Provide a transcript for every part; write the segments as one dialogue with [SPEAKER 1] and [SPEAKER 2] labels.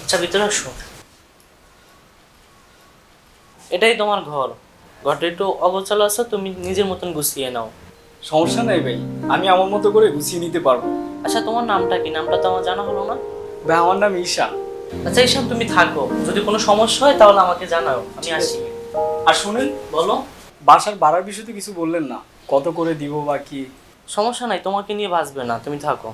[SPEAKER 1] আচ্ছা ভিতরে আসো। এটাই তোমার ঘর। ঘরটা একটু অগোছালো আছে, তুমি নিজের মতন গুছিয়ে নাও।
[SPEAKER 2] সমস্যা নাই ভাই, আমি আমার মতো করে গুছিয়ে নিতে পারবো।
[SPEAKER 1] আচ্ছা তোমার নামটা কি? নামটা তো আমার জানা হলো না।
[SPEAKER 2] ভাই আমার নাম ঈশা।
[SPEAKER 1] আচ্ছা এইসব তুমি থাকো, যদি কোনো সমস্যা হয় তাহলে আমাকে জানাও, আমি আসি।
[SPEAKER 2] আর শুনেন,
[SPEAKER 1] বলো।
[SPEAKER 2] বাসার ভাড়ার বিষয়ে কিছু বললেন না, কত করে দিব বা কি?
[SPEAKER 1] সমস্যা নাই, তোমাকে নিয়ে বাঁচবে না, তুমি থাকো।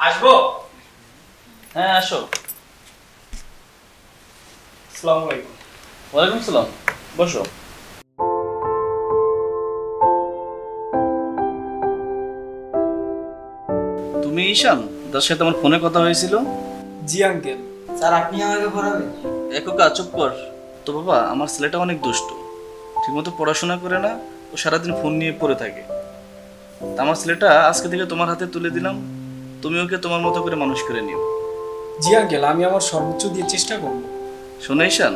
[SPEAKER 2] আসবো?
[SPEAKER 1] হ্যাঁ আসো।
[SPEAKER 2] আসসালামু আলাইকুম।
[SPEAKER 1] ওয়ালাইকুম সালাম, বসো। তুমি ঈশান, তার সাথে আমার ফোনে কথা হয়েছিল?
[SPEAKER 2] জি আঙ্কেল।
[SPEAKER 3] স্যার আপনি আমাকে পড়াবেন?
[SPEAKER 1] একা চুপ কর। তো বাবা, আমার ছেলেটা অনেক দুষ্ট, ঠিকমতো পড়াশোনা করে না, ও সারাদিন ফোন নিয়ে পড়ে থাকে। তা আমার ছেলেটা আজকে থেকে তোমার হাতে তুলে দিলাম, তুমি ওকে তোমার মতো করে মানুষ করে নিও।
[SPEAKER 2] জি আঙ্কেল, আমি আমার সর্বোচ্চ দিয়ে চেষ্টা করব।
[SPEAKER 1] শোনো ঈশান,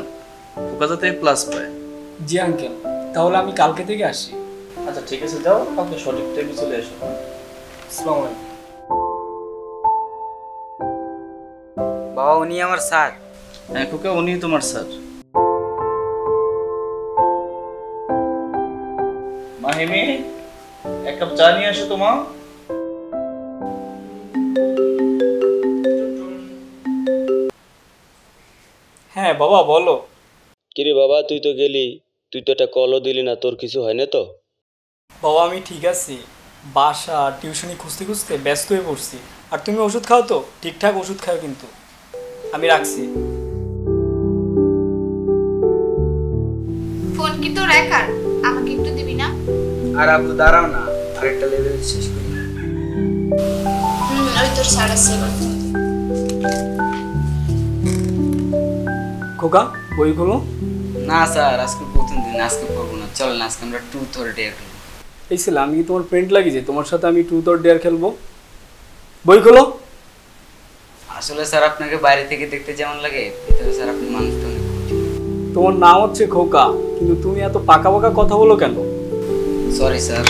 [SPEAKER 1] ওকা যাতে প্লাস পায়।
[SPEAKER 2] জি আঙ্কেল, তাহলে আমি কালকে থেকে আসি।
[SPEAKER 1] আচ্ছা ঠিক আছে, যাও, কালকে সঠিক টাইমে চলে এসো।
[SPEAKER 2] আসসালামু আলাইকুম।
[SPEAKER 3] বাবা উনি আমার স্যার।
[SPEAKER 1] হ্যাঁ খোকা, উনি তোমার স্যার। মাহিমি, এক কাপ চা নিয়ে আসো তোমা।
[SPEAKER 2] হ্যাঁ বাবা বলো।
[SPEAKER 4] কিরে বাবা, তুই তো গেলি, তুই তো একটা কলও দিলি না, তোর কিছু হয় না তো?
[SPEAKER 2] বাবা আমি ঠিক আছি, বাসা টিউশনি খুঁজতে খুঁজতে ব্যস্ত হয়ে পড়ছি। আর তুমি ওষুধ খাও তো, ঠিকঠাক ওষুধ খাও কিন্তু। আমি রাখছি।
[SPEAKER 5] ফোন কি তোর একার? আমাকে একটু দিবি না?
[SPEAKER 3] আর আব্বু দাঁড়াও না, আরেকটা লেভেল শেষ করি।
[SPEAKER 5] ওই তোর সারা সেবা।
[SPEAKER 2] খোকা বইগুলো।
[SPEAKER 3] না স্যার, আজকে প্রথম দিন, আজকে পড়বো না। চল না, আজকে আমরা ট্রুথ অর ডেয়ার খেলবো।
[SPEAKER 2] এই ছিল, আমি কি তোমার ফ্রেন্ড লাগি যে তোমার সাথে আমি ট্রুথ অর ডেয়ার খেলবো? বইগুলো।
[SPEAKER 3] আসলে স্যার আপনাকে বাইরে থেকে দেখতে যেমন লাগে, ভিতরে স্যার আপনি মানুষটা অনেক কঠিন।
[SPEAKER 2] তোমার নাম হচ্ছে খোকা, কিন্তু তুমি এত পাকা পাকা কথা বলো কেন?
[SPEAKER 3] Sorry sir.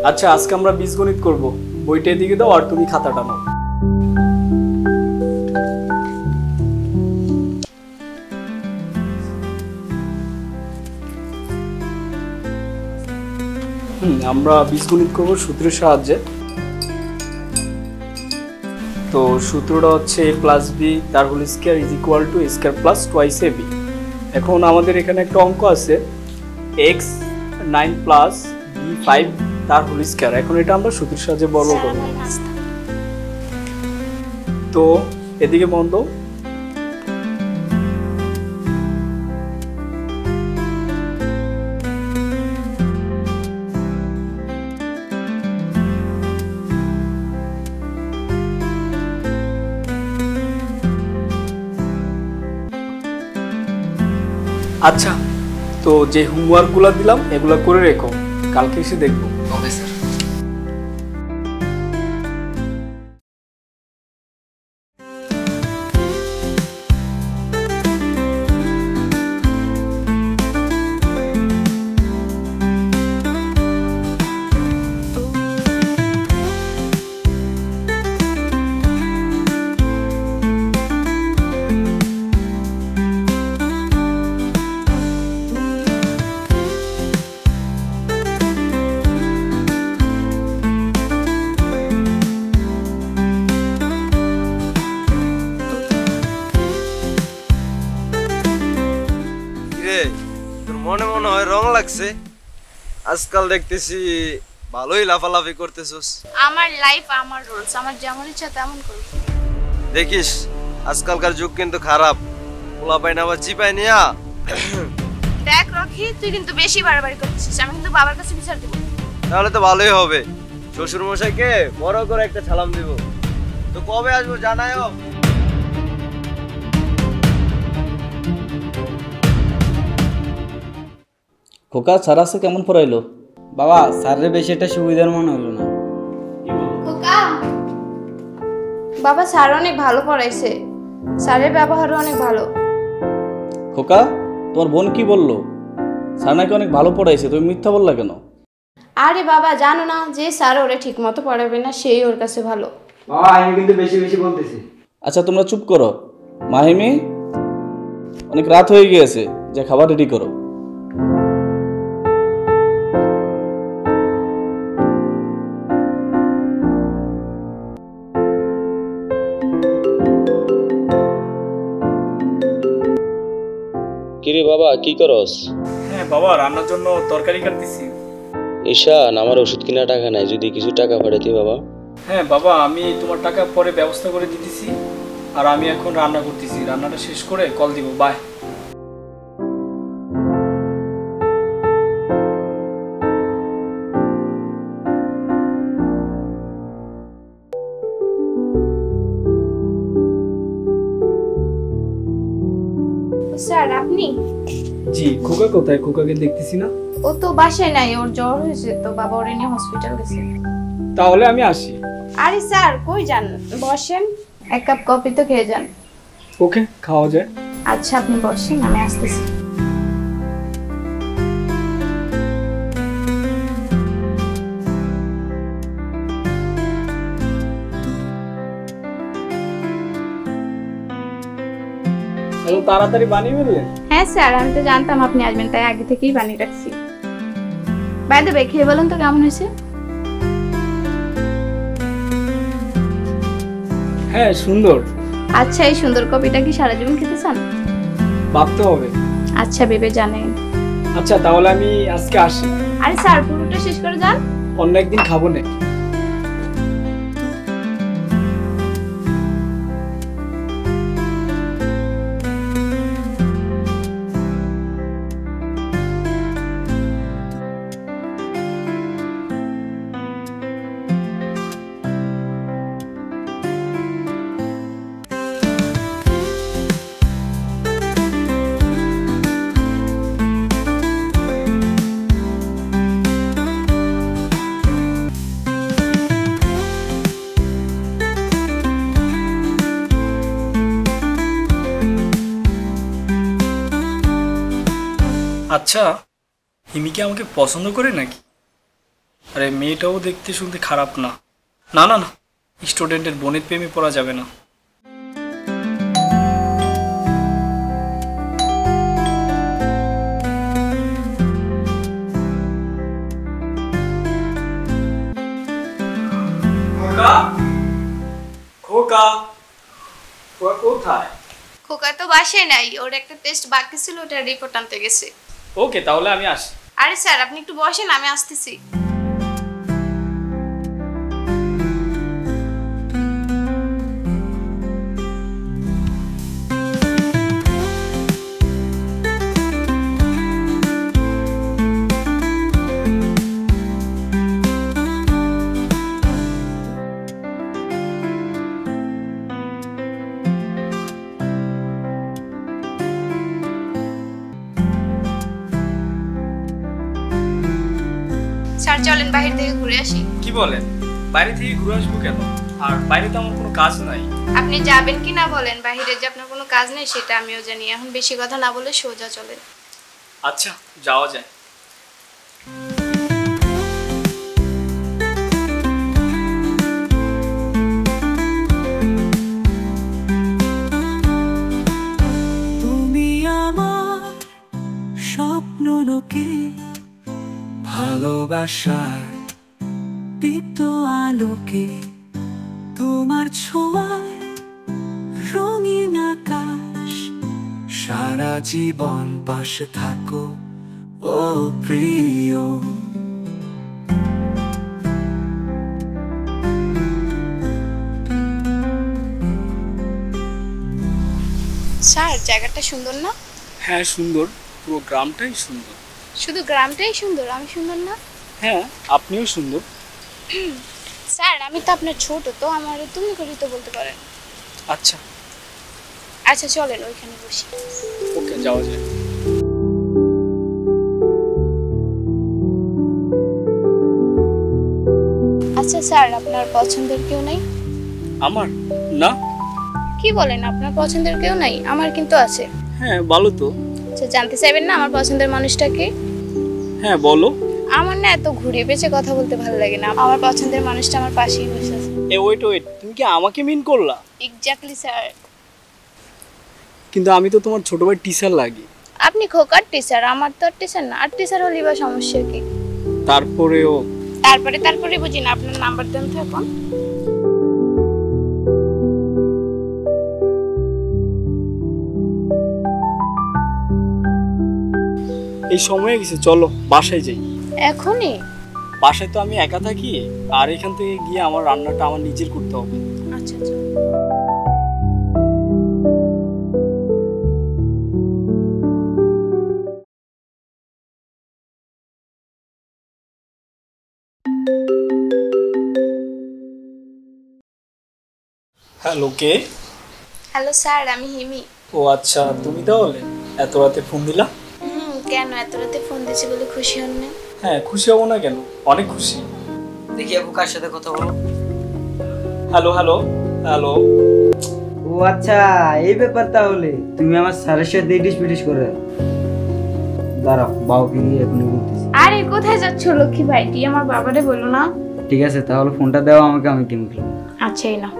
[SPEAKER 2] আচ্ছা আজকে আমরা বীজগণিত করব, বইটা এদিকে দাও আর তুমি খাতাটা নাও। আমরা বীজগণিত করব সূত্রের সাহায্যে। তো সূত্রটা হচ্ছে a প্লাস বি তার whole square is equal to a square plus twice ab। এখন আমাদের এখানে একটা অঙ্ক আছে x 9 প্লাস b 5 তার হোল স্কয়ার। এখন এটা আমরা সূত্রের সাহায্যে বর্গ করব। তো এদিকে বন্ধ। আচ্ছা, তো যে হোমওয়ার্কগুলো দিলাম এগুলো করে রেখো, কালকে এসে দেখবো।
[SPEAKER 3] Okay sir.
[SPEAKER 6] তোর মনে মনে হয় রং লাগছে, আজকাল দেখতেছি ভালোই লাফালাফি করতেছস।
[SPEAKER 5] আমার লাইফ আমার রুলস, আমার যেমন ইচ্ছা তেমন করব।
[SPEAKER 6] দেখিস আজকালকার যুগ কিন্তু খারাপ, পোলা পাইন আবার চিপাই নিয়া।
[SPEAKER 5] দেখ রকি, তুই কিন্তু বেশি বাড়াবাড়ি করছিস, আমি কিন্তু বাবার কাছে বিচার দেবো।
[SPEAKER 6] তাহলে তো ভালোই হবে, শ্বশুর মশাইকে বড় করে একটা সালাম দিব। তো কবে আসবো জানায়ও।
[SPEAKER 1] খোকা স্যার আছে কেমন পড়াইলো?
[SPEAKER 3] বাবা স্যারের বেশি একটা সুবিধার মনে হলো না।
[SPEAKER 5] খোকা, বাবা স্যার অনেক ভালো পড়াইছে, স্যারের ব্যবহারও অনেক ভালো।
[SPEAKER 1] খোকা, তোমার বোন কি বললো? স্যার নাকি অনেক ভালো পড়াইছে, তুমি মিথ্যা বললা কেন?
[SPEAKER 5] আরে বাবা, জানো না যে স্যার ওরে ঠিক মতো পড়াবে না, সেই ওর কাছে ভালো।
[SPEAKER 3] বাবা আমি কিন্তু বেশি বেশি বলতেছি।
[SPEAKER 1] আচ্ছা তোমরা চুপ করো। মাহিমি, অনেক রাত হয়ে গিয়েছে, যে খাবার রেডি করো।
[SPEAKER 4] কিরে বাবা কি করস?
[SPEAKER 2] হ্যাঁ বাবা, রান্নার জন্য তরকারি কাটতেছি।
[SPEAKER 4] ঈশান, আমার ওষুধ কিনা টাকা নাই, যদি কিছু টাকা পাঠাতি বাবা।
[SPEAKER 2] হ্যাঁ বাবা, আমি তোমার টাকা পরে ব্যবস্থা করে দিতেছি। আর আমি এখন রান্না করতেছি, রান্নাটা শেষ করে কল দিব। বাই।
[SPEAKER 5] স্যার আপনি?
[SPEAKER 2] জি, খোকা কোথায়? খোকাকে দেখতেছি না।
[SPEAKER 5] ও তো বাসায় নাই, ওর জ্বর হয়েছে তো বাবা ওরে নিয়ে হসপিটাল গেছে।
[SPEAKER 2] তাহলে আমি আসি।
[SPEAKER 5] আরে স্যার কই যান, বসেন, এক কাপ কফি তো খেয়ে যান।
[SPEAKER 2] ওকে, খাওয়া যায়।
[SPEAKER 5] আচ্ছা আপনি বসেন, আমি আসতেছি।
[SPEAKER 2] এত তাড়াতাড়ি বানিয়ে ফেললেন?
[SPEAKER 5] হ্যাঁ স্যার, আমি তো জানতাম আপনি আসবেন, তাই আগে থেকেই বানিয়ে রাখছি। বাই দ্য ওয়ে, খেয়ে বলুন তো কেমন হয়েছে?
[SPEAKER 2] হ্যাঁ সুন্দর।
[SPEAKER 5] আচ্ছা, এই সুন্দর কফিটা কি সারা জীবন খেতে চান?
[SPEAKER 2] ভাবতে হবে।
[SPEAKER 5] আচ্ছা ভেবে জানেন।
[SPEAKER 2] আচ্ছা তাহলে আমি আজকে আসি।
[SPEAKER 5] আরে স্যার পুরোটা শেষ করে যান।
[SPEAKER 2] অন্য একদিন খাবো না। আচ্ছা, হিমি কি আমাকে পছন্দ করে নাকি? আরে মেয়েটাও দেখতে শুনতে খারাপ না। না না না, স্টুডেন্টের বোনের প্রেমে পড়া যাবে না। খোকা, খোকা, খোকা কোথায়?
[SPEAKER 5] খোকা তো বাসায় নাই, ওর একটা টেস্ট বাকি ছিল, ওটার রিপোর্ট আনতে গেছে।
[SPEAKER 2] ওকে, তাহলে আমি আসি।
[SPEAKER 5] আরে স্যার আপনি একটু বসেন, আমি আসতেছি। স্যার চলেন বাহির থেকে ঘুরে আসি।
[SPEAKER 2] কি বলেন? বাইরে থেকে ঘুরে আসবো কেন? আর বাইরে তো আমার কোনো কাজ নাই।
[SPEAKER 5] আপনি যাবেন কি না বলেন, বাহিরে যে আপনার কোনো কাজ নেই সেটা আমিও জানি। এখন বেশি কথা না বলে সোজা চলেন।
[SPEAKER 2] আচ্ছা, যাওয়া যায়।
[SPEAKER 7] তুমি আমার স্বপ্ন লোকে, ভালোবাসার দীপ্ত আলোকে, তোমার ছোঁয়ায় রঙিন আকাশ, সারা জীবন পাশে থাকো ও প্রিয়।
[SPEAKER 5] স্যার জায়গাটা সুন্দর না?
[SPEAKER 2] হ্যাঁ সুন্দর, পুরো গ্রামটাই সুন্দর।
[SPEAKER 5] শুধু গ্রামটাই সুন্দর, আমি সুন্দর না?
[SPEAKER 2] হ্যাঁ আপনিও সুন্দর।
[SPEAKER 5] স্যার আমি তো আপনার ছোট, তো আমার তুমি করেই তো বলতে পারেন।
[SPEAKER 2] আচ্ছা
[SPEAKER 5] আচ্ছা চলেন ওইখানে বসি।
[SPEAKER 2] ওকে, যাওয়া যায়।
[SPEAKER 5] আচ্ছা স্যার, আপনার পছন্দের কেউ নেই?
[SPEAKER 2] আমার না।
[SPEAKER 5] কি বলেন, আপনার পছন্দের কেউ নাই? আমার কিন্তু আছে।
[SPEAKER 2] হ্যাঁ ভালো তো।
[SPEAKER 5] আচ্ছা জানতে চাইবেন না আমার পছন্দের মানুষটা কে?
[SPEAKER 2] হ্যাঁ বলো।
[SPEAKER 5] আমার না এত ঘুরিয়ে পেঁচে কথা বলতে ভালো লাগে না, আমার পছন্দের মানুষটা আমার পাশেই বসে আছে।
[SPEAKER 2] ওয়েট ওয়েট, তুমি কি আমাকে মিন করলা?
[SPEAKER 5] Exactly sir.
[SPEAKER 2] কিন্তু আমি তো তোমার ছোট ভাই টিচার লাগি।
[SPEAKER 5] আপনি খোকার টিচার, আমার তো আর টিচার না। আর টিচার হলে বা সমস্যা কি?
[SPEAKER 2] তারপরেও
[SPEAKER 5] তারপরে বুঝি না। আপনার নাম্বার দেন তো এখন।
[SPEAKER 2] এই সময় গেছে, চলো বাসায় যাই।
[SPEAKER 5] এখনই?
[SPEAKER 2] বাসায় তো আমি একা থাকি, আর এখান থেকে গিয়ে আমার রান্নাটা আমার নিজের করতে হবে।
[SPEAKER 5] আচ্ছা আচ্ছা।
[SPEAKER 2] হ্যালো, কে?
[SPEAKER 5] হ্যালো স্যার, আমি হিমি।
[SPEAKER 2] ও আচ্ছা, তুমি তাহলে এত রাতে ফোন দিলা?
[SPEAKER 5] কেন এত রাতে ফোন দিয়েছি বলে খুশি হন না?
[SPEAKER 2] হ্যাঁ খুশি হব না কেন, অনেক খুশি।
[SPEAKER 3] দেখি আপু কার সাথে কথা বলো।
[SPEAKER 2] Hello hello hello.
[SPEAKER 8] ও আচ্ছা, এই ব্যাপার। তাহলে তুমি আমার স্যারের সাথে ইডিশ পিটিশ করে দাঁড়াও, বাবাকে গিয়ে এখনই বলতেছি।
[SPEAKER 5] আরে কোথায় যাচ্ছ লক্ষ্মী ভাইটি? আমার বাবারে বলো না।
[SPEAKER 8] ঠিক আছে, তাহলে ফোনটা দাও আমাকে, আমি গেম খেলবো।
[SPEAKER 5] আচ্ছা এই না।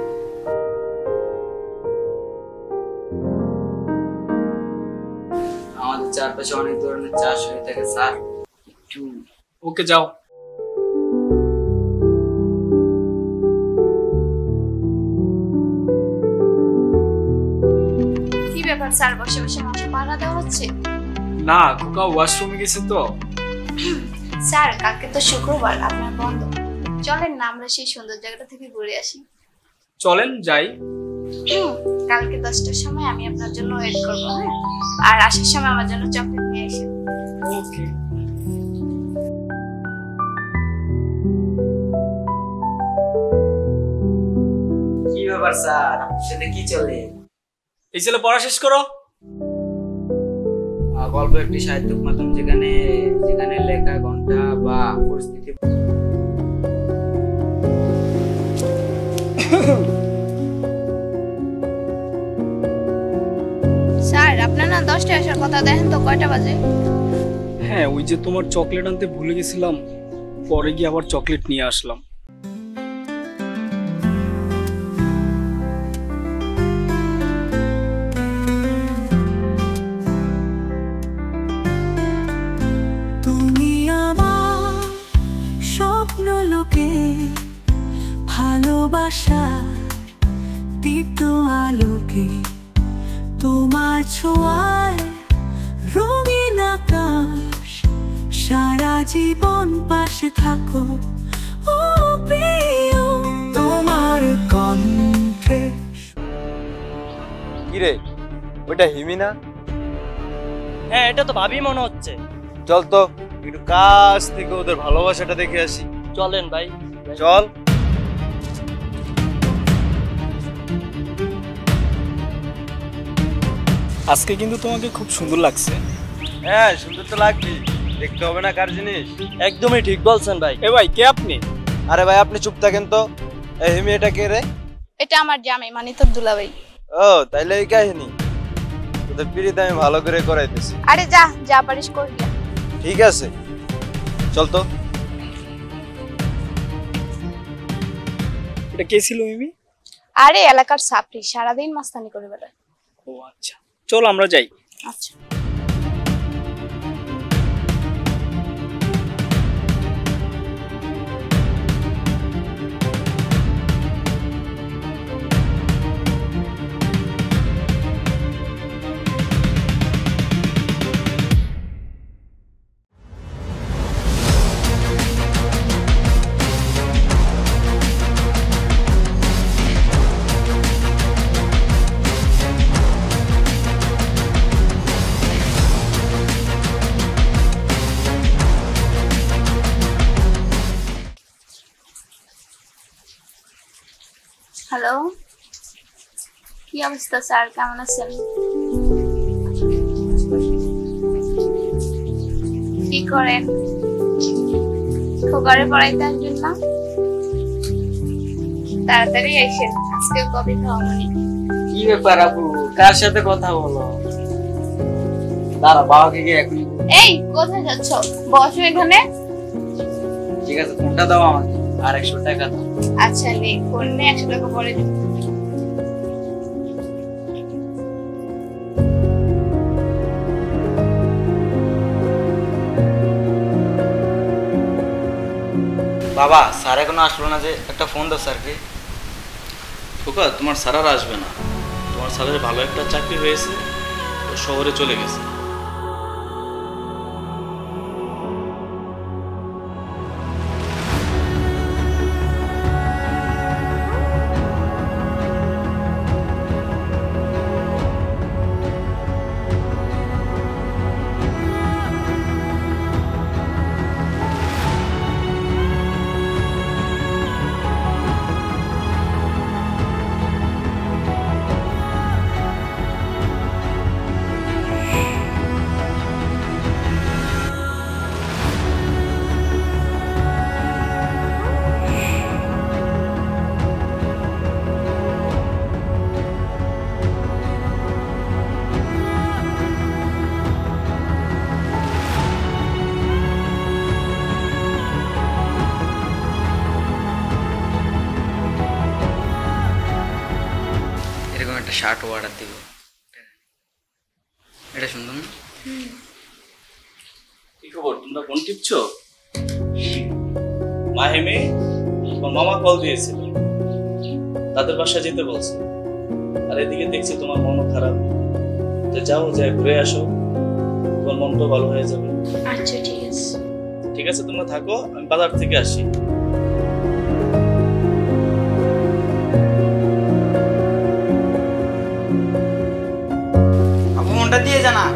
[SPEAKER 3] আমাদের চারপাশে অনেক ধরনের চাষ হয়ে থাকে স্যার, একটু
[SPEAKER 2] ওকে যাও।
[SPEAKER 5] কি ব্যাপার স্যার, বসে বসে মাছ পাড়া দেওয়া হচ্ছে?
[SPEAKER 2] না, খোকা ওয়াশরুমে গেছে তো।
[SPEAKER 5] স্যার কালকে তো শুক্রবার, আপনার বন্ধ। চলেন না আমরা সেই সুন্দর জায়গাটা থেকে ঘুরে আসি।
[SPEAKER 2] চলেন যাই।
[SPEAKER 5] কালকে 10টার সময় আমি আপনার জন্য ওয়েট করবো, হ্যাঁ? আর আসার সময় আমার জন্য চকলেট নিয়ে আসেন।
[SPEAKER 2] ওকে।
[SPEAKER 3] কি ব্যাপার স্যার, সেটা কি চলে?
[SPEAKER 2] এই ছেলে পড়া শেষ করো।
[SPEAKER 3] গল্প একটি সাহিত্যিক মাধ্যম, যেখানে যেখানে লেখা ঘন্টা বা পরিস্থিতি।
[SPEAKER 5] স্যার আপনার না 10টায় আসার কথা, দেখেন তো কয়টা বাজে?
[SPEAKER 2] হ্যাঁ ওই যে তোমার চকলেট আনতে ভুলে গেছিলাম, পরে গিয়ে আবার চকলেট নিয়ে আসলাম।
[SPEAKER 7] তুমি আমার স্বপ্ন লোকে, ভালোবাসা দীপ্ত আলোকে, তোমার ছোঁয়ায় রঙিন আকাশ, সারা জীবন পাশে থাকো ও প্রিয়, তোমার কণ্ঠে।
[SPEAKER 6] কিরে, ওইটা হিমি না?
[SPEAKER 9] হ্যাঁ এটা তো ভাবি মনে হচ্ছে।
[SPEAKER 6] চল তো একটু কাছ থেকে ওদের ভালোবাসাটা দেখে আসি।
[SPEAKER 9] চলেন ভাই।
[SPEAKER 6] চল।
[SPEAKER 2] আজকে কিন্তু তোমাকে খুব সুন্দর লাগছে।
[SPEAKER 6] হ্যাঁ সুন্দর তো লাগবেই, দেখতে হবে না কার জিনিস।
[SPEAKER 9] একদমই ঠিক বলছেন ভাই।
[SPEAKER 2] এ ভাই, কে আপনি?
[SPEAKER 6] আরে ভাই আপনি চুপ থাকেন তো। এই হিমি এটা কে রে?
[SPEAKER 5] এটা আমার জামাই, মানে তোর দুলাভাই।
[SPEAKER 6] ও তাইলে এই কাহিনী, তোদের পিড়িতে আমি ভালো করে করাইতেছি।
[SPEAKER 5] আরে যা যা পারিস করবি।
[SPEAKER 6] ঠিক আছে চল তো।
[SPEAKER 2] এটা কে ছিল মিমি?
[SPEAKER 5] আরে এলাকার ছাপরি, সারাদিন মাস্তানি করে বেড়ায়।
[SPEAKER 2] ও আচ্ছা, চল আমরা যাই।
[SPEAKER 5] আচ্ছা। হ্যালো, কি অবস্থা স্যার, কেমন আছেন? কি করেন? খোকারে পড়াইতে আসবেন না? তাড়াতাড়ি আসেন, আজকে কবে খাওয়াবনি।
[SPEAKER 8] কি ব্যাপার আপু, কার সাথে কথা বলো? দাঁড়া, বাবাকে গিয়ে এখনই বলবো।
[SPEAKER 5] এই কোথায় যাচ্ছ? বসো এখানে।
[SPEAKER 8] ঠিক আছে, ফোনটা দাও আমাকে, আর 100 টাকা দাও।
[SPEAKER 5] আচ্ছা নে, ফোন নে, 100 টাকা পরে দেব।
[SPEAKER 3] বাবা স্যার এখনো আসলো না যে, একটা ফোন দাও স্যারকে।
[SPEAKER 1] খোকা, তোমার স্যার আর আসবে না। তোমার স্যারের ভালো একটা চাকরি হয়েছে, ও শহরে চলে গেছে।
[SPEAKER 3] এরকম একটা শার্ট অর্ডার দিব, এটা সুন্দর না?
[SPEAKER 1] কি খবর, তোমরা ফোন টিপছো? মাহিমি, তোমার মামা কল দিয়েছিল, তাদের বাসায় যেতে বলছে। আর এদিকে দেখছি তোমার মনও খারাপ, তো যাও, যাই ঘুরে আসো, তোমার মনটাও ভালো হয়ে যাবে।
[SPEAKER 5] আচ্ছা ঠিক আছে।
[SPEAKER 1] ঠিক আছে, তোমরা থাকো, আমি বাজার থেকে আসি।
[SPEAKER 3] আপু ফোনটা দিয়ে জানা।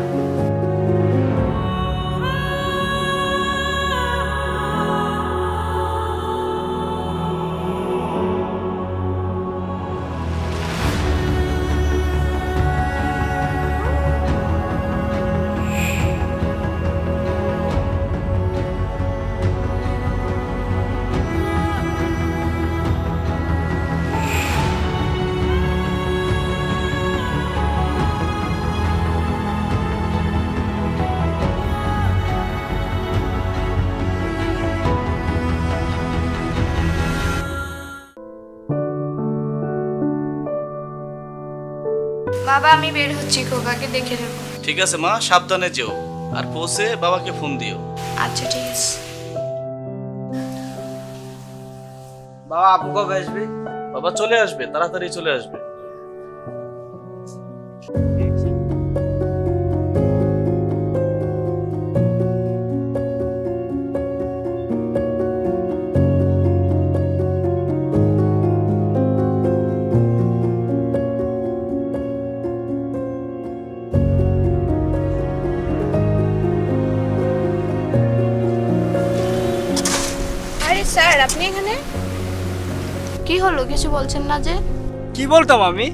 [SPEAKER 5] বাবা আমি বের হচ্ছি, খোকাকে দেখে নেব।
[SPEAKER 1] ঠিক আছে মা, সাবধানে যেও, আর পৌঁছে বাবাকে ফোন দিও।
[SPEAKER 5] আচ্ছা ঠিক আছে।
[SPEAKER 8] বাবা, আপু কবে আসবে?
[SPEAKER 1] বাবা চলে আসবে, তাড়াতাড়ি চলে আসবে।
[SPEAKER 5] আরে স্যার, আপনি এখানে? কি হলো, কিছু বলছেন না যে?
[SPEAKER 2] কি বলতাম আমি?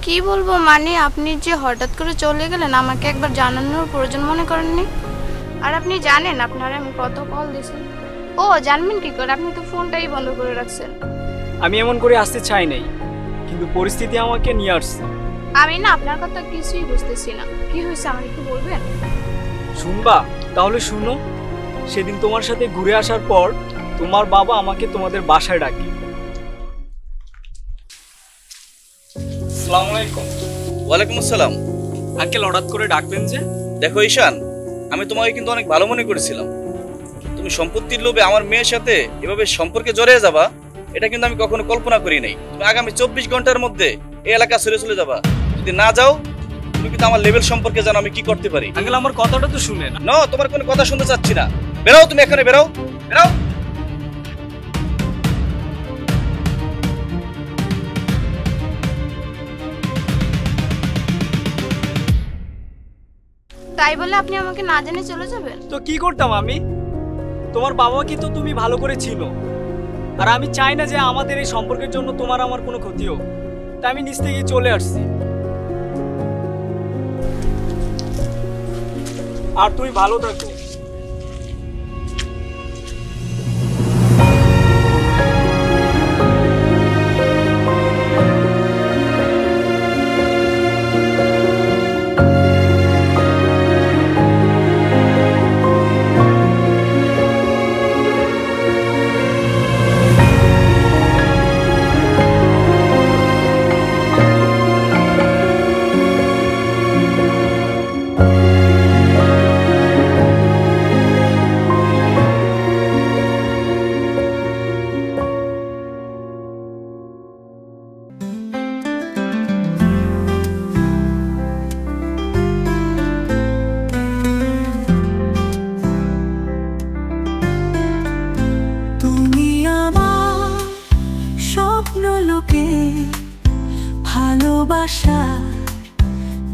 [SPEAKER 5] কি বলবো মানে, আপনি যে হঠাৎ করে চলে গেলেন, আমাকে একবার জানানোর প্রয়োজন মনে করেননি? আর আপনি জানেন আপনারা আমি কত কল দিয়েছি। ও জানবেন কি করে, আপনি তো ফোনটাই বন্ধ করে রাখছেন।
[SPEAKER 2] আমি এমন করে আসতে চাই নাই, কিন্তু পরিস্থিতি আমাকে নিয়ে আসছে।
[SPEAKER 5] আমি না আপনার কথা কিছুই বুঝতেছি না, কি হয়েছে আমার একটু বলবেন?
[SPEAKER 2] শুনবা? তাহলে শুনো। সেদিন তোমার সাথে ঘুরে আসার পর তোমার বাবা আমাকে তোমাদের বাসায় ডাকে। আসসালামু আলাইকুম।
[SPEAKER 1] ওয়ালাইকুম আসসালাম।
[SPEAKER 2] আঙ্কেল হঠাৎ করে ডাকবেন যে?
[SPEAKER 1] দেখো ঈশান, আমি তোমাকে কিন্তু অনেক ভালো মনে করেছিলাম। তুমি সম্পত্তির লোভে আমার মেয়ের সাথে এভাবে সম্পর্কে জড়িয়ে যাবা, এটা কিন্তু আমি কখনো কল্পনা করি নাই। তুমি আগামী 24 ঘন্টার মধ্যে এই এলাকা ছেড়ে চলে যাবা। যদি না যাও, তুমি কিন্তু আমার লেভেল সম্পর্কে জানো আমি কি করতে পারি।
[SPEAKER 2] আঙ্কেল আমার কথাটা তো শুনেন।
[SPEAKER 1] না, তোমার কোনো কথা শুনতে চাচ্ছি না। বেরাও, তুমি এখানে বেরাও, বেরাও।
[SPEAKER 5] তাই বলে আপনি আমাকে না জেনে চলে যাবেন?
[SPEAKER 2] তো কি করতাম আমি? তোমার বাবাকে তো তুমি ভালো করে চিনো। আর আমি চাই না যে আমাদের এই সম্পর্কের জন্য তোমার আমার কোনো ক্ষতি হোক, তাই আমি নিজ থেকেই চলে আসছি। আর তুমি ভালো থাকো।
[SPEAKER 7] তুমি আমার স্বপ্ন লোকে ভালোবাসা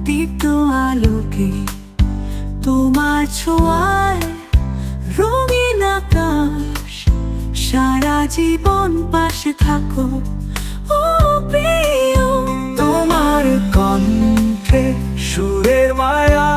[SPEAKER 7] দীপ্ত আলোকে তোমার ছোঁয়ায় রঙিন আকাশ সারা জীবন পাশে থাকো ও প্রিয়। তোমার কণ্ঠে সুরের মায়া